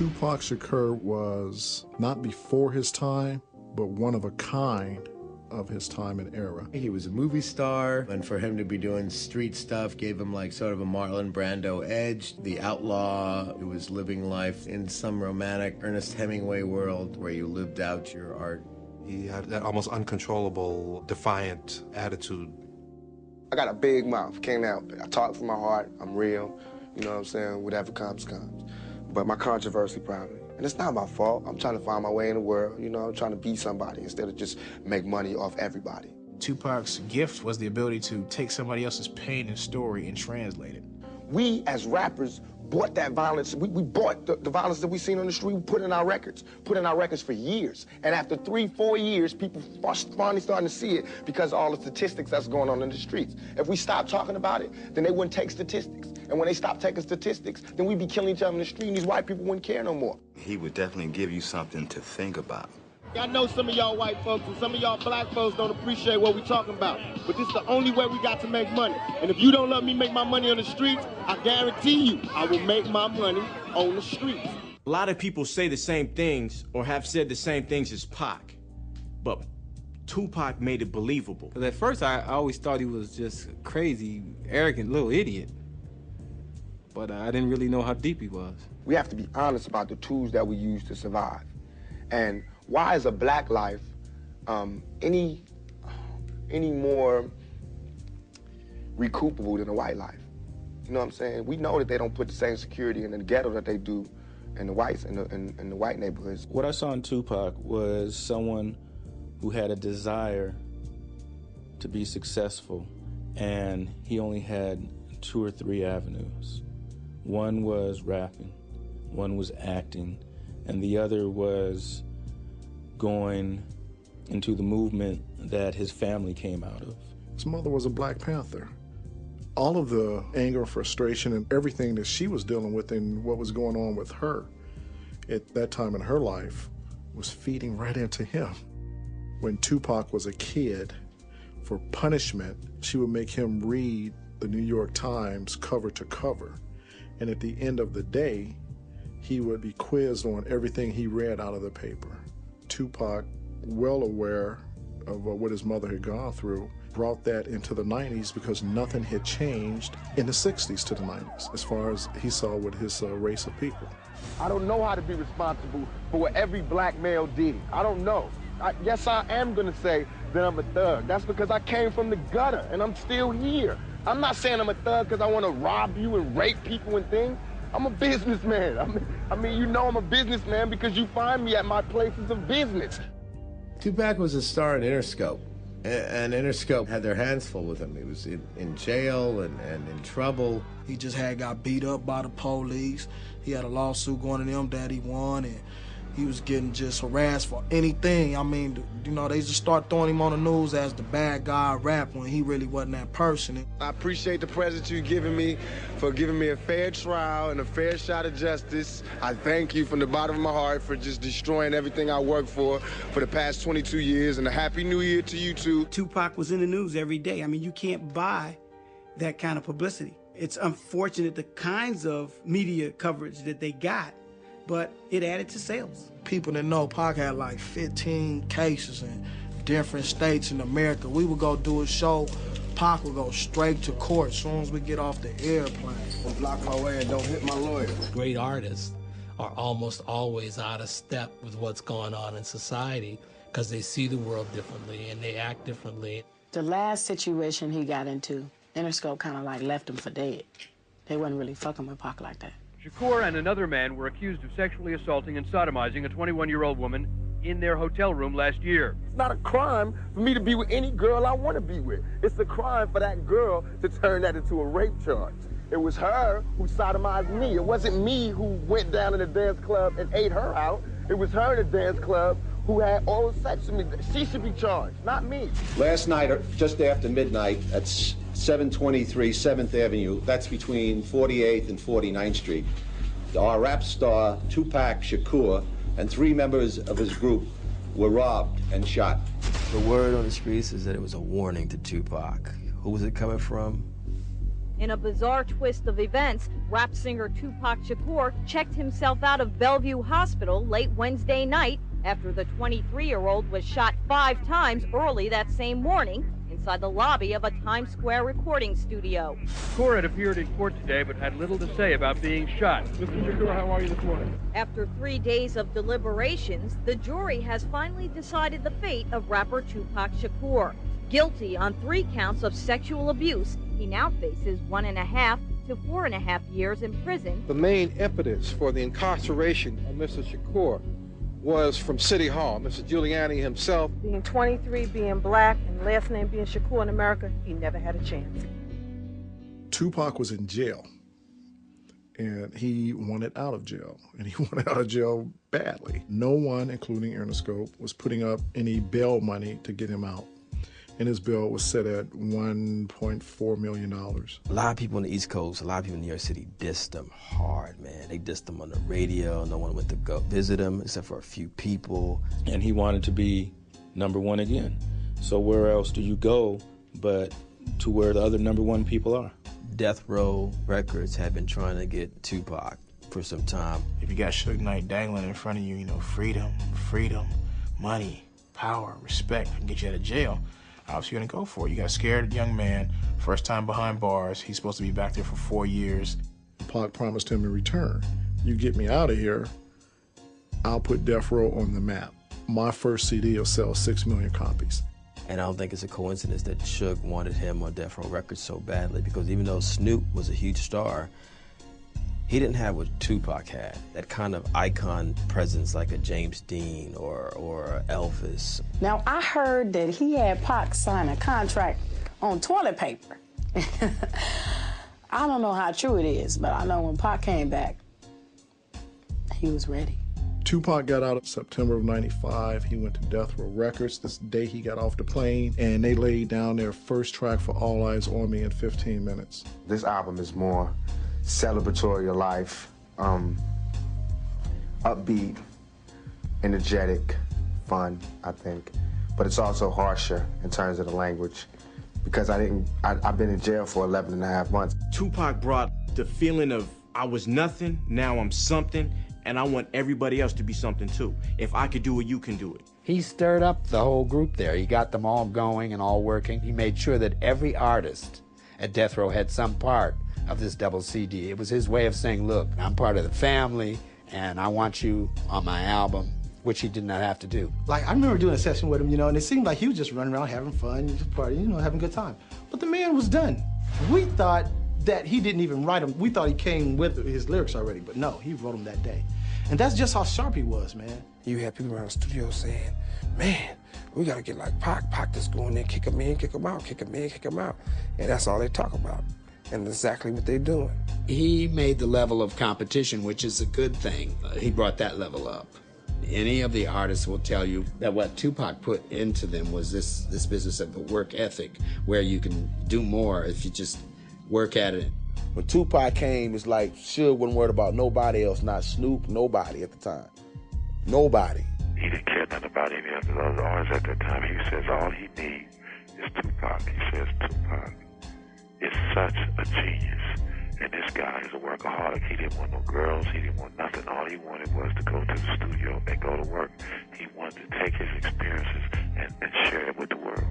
Tupac Shakur was not before his time, but one of a kind of his time and era. He was a movie star, and for him to be doing street stuff gave him like sort of a Marlon Brando edge. The outlaw who was living life in some romantic Ernest Hemingway world where you lived out your art. He had that almost uncontrollable, defiant attitude. I got a big mouth, can't help it. I talk from my heart, I'm real, you know what I'm saying? Whatever comes, comes. But my controversy probably. And it's not my fault. I'm trying to find my way in the world, you know, I'm trying to be somebody instead of just make money off everybody. Tupac's gift was the ability to take somebody else's pain and story and translate it. We, as rappers, bought that violence. We bought the violence that we seen on the street. We put in our records for years. And after 3-4 years, people finally starting to see it because of all the statistics that's going on in the streets. If we stop talking about it, then they wouldn't take statistics. And when they stop taking statistics, then we'd be killing each other in the street, and these white people wouldn't care no more. He would definitely give you something to think about. I know some of y'all white folks and some of y'all black folks don't appreciate what we're talking about, but this is the only way we got to make money. And if you don't let me make my money on the streets, I guarantee you I will make my money on the streets. A lot of people say the same things or have said the same things as Pac, but Tupac made it believable. At first, I always thought he was just a crazy, arrogant little idiot, but I didn't really know how deep he was. We have to be honest about the tools that we use to survive. And why is a black life any more recoupable than a white life? You know what I'm saying? We know that they don't put the same security in the ghetto that they do in the whites in the white neighborhoods. What I saw in Tupac was someone who had a desire to be successful, and he only had 2 or 3 avenues. One was rapping, one was acting, and the other was going into the movement that his family came out of. His mother was a Black Panther. All of the anger, frustration, and everything that she was dealing with and what was going on with her at that time in her life was feeding right into him. When Tupac was a kid, for punishment, she would make him read the New York Times cover to cover. And at the end of the day, he would be quizzed on everything he read out of the paper. Tupac, well aware of what his mother had gone through, brought that into the 90s because nothing had changed in the 60s to the 90s as far as he saw with his race of people. I don't know how to be responsible for what every black male did. I don't know. Yes, I am gonna say that I'm a thug. That's because I came from the gutter and I'm still here. I'm not saying I'm a thug because I want to rob you and rape people and things. I'm a businessman. I mean, you know I'm a businessman because you find me at my places of business. Tupac was a star in Interscope, and Interscope had their hands full with him. He was in jail and in trouble. He just got beat up by the police. He had a lawsuit going to them that he won, and he was getting just harassed for anything. I mean, you know, they just start throwing him on the news as the bad guy rap when he really wasn't that person. I appreciate the present you've given me for giving me a fair trial and a fair shot at justice. I thank you from the bottom of my heart for just destroying everything I worked for the past 22 years, and a happy new year to you too. Tupac was in the news every day. I mean, you can't buy that kind of publicity. It's unfortunate the kinds of media coverage that they got, but it added to sales. People that know Pac had like 15 cases in different states in America. We would go do a show, Pac would go straight to court as soon as we get off the airplane. Don't block my way and don't hit my lawyer. Great artists are almost always out of step with what's going on in society because they see the world differently and they act differently. The last situation he got into, Interscope kind of like left him for dead. They wasn't really fucking with Pac like that. Shakur and another man were accused of sexually assaulting and sodomizing a 21-year-old woman in their hotel room last year. It's not a crime for me to be with any girl I want to be with. It's a crime for that girl to turn that into a rape charge. It was her who sodomized me. It wasn't me who went down to the dance club and ate her out. It was her in the dance club who had oral sex with me. She should be charged, not me. Last night, just after midnight, at 723 7th Avenue, that's between 48th and 49th Street, our rap star, Tupac Shakur, and 3 members of his group were robbed and shot. The word on the streets is that it was a warning to Tupac. Who was it coming from? In a bizarre twist of events, rap singer Tupac Shakur checked himself out of Bellevue Hospital late Wednesday night after the 23-year-old was shot 5 times early that same morning inside the lobby of a Times Square recording studio. Shakur had appeared in court today but had little to say about being shot. Mr. Shakur, how are you this morning? After 3 days of deliberations, the jury has finally decided the fate of rapper Tupac Shakur. Guilty on 3 counts of sexual abuse, he now faces 1.5 to 4.5 years in prison. The main impetus for the incarceration of Mr. Shakur was from City Hall. Mr. Giuliani himself. Being 23, being black, and last name being Shakur in America, he never had a chance. Tupac was in jail, and he wanted out of jail, and he wanted out of jail badly. No one, including Interscope, was putting up any bail money to get him out, and his bail was set at $1.4 million. A lot of people on the East Coast, a lot of people in New York City dissed him hard, man. They dissed him on the radio. No one went to go visit him except for a few people. And he wanted to be #1 again. So where else do you go but to where the other #1 people are? Death Row Records had been trying to get Tupac for some time. If you got Suge Knight dangling in front of you, you know, freedom, money, power, respect, I can get you out of jail. Obviously, you're gonna go for it. You got a scared young man, first time behind bars. He's supposed to be back there for 4 years. Pac promised him in return, you get me out of here, I'll put Death Row on the map. My first CD will sell 6 million copies. And I don't think it's a coincidence that Suge wanted him on Death Row Records so badly, because even though Snoop was a huge star, he didn't have what Tupac had, that kind of icon presence like a James Dean or Elvis. Now, I heard that he had Pac sign a contract on toilet paper. I don't know how true it is, but I know when Pac came back, he was ready. Tupac got out in September of '95. He went to Death Row Records this day he got off the plane, and they laid down their first track for All Eyes on Me in 15 minutes. This album is more celebratory of life, upbeat, energetic, fun, I think. But it's also harsher in terms of the language because I've been in jail for 11.5 months. Tupac brought the feeling of I was nothing, now I'm something, and I want everybody else to be something too. If I could do it, you can do it. He stirred up the whole group there. He got them all going and all working. He made sure that every artist at Death Row had some part of this double CD. It was his way of saying, look, I'm part of the family, and I want you on my album, which he did not have to do. Like, I remember doing a session with him, you know, and it seemed like he was just running around having fun, just partying, you know, having a good time. But the man was done. We thought that he didn't even write them. We thought he came with his lyrics already, but no, he wrote them that day. And that's just how sharp he was, man. You had people around the studio saying, man, we gotta get like Pac. Pac just go in there, kick him in, kick him out, kick him in, kick him out. And that's all they talk about. And that's exactly what they're doing. He made the level of competition, which is a good thing. He brought that level up. Any of the artists will tell you that what Tupac put into them was this business of the work ethic, where you can do more if you just work at it. When Tupac came, it's like Suge wasn't worried about nobody else, not Snoop, nobody at the time. Nobody. He didn't care nothing about any of the other artists at that time. He says all he needs is Tupac. He says Tupac is such a genius. And this guy is a workaholic. He didn't want no girls. He didn't want nothing. All he wanted was to go to the studio and go to work. He wanted to take his experiences and share it with the world.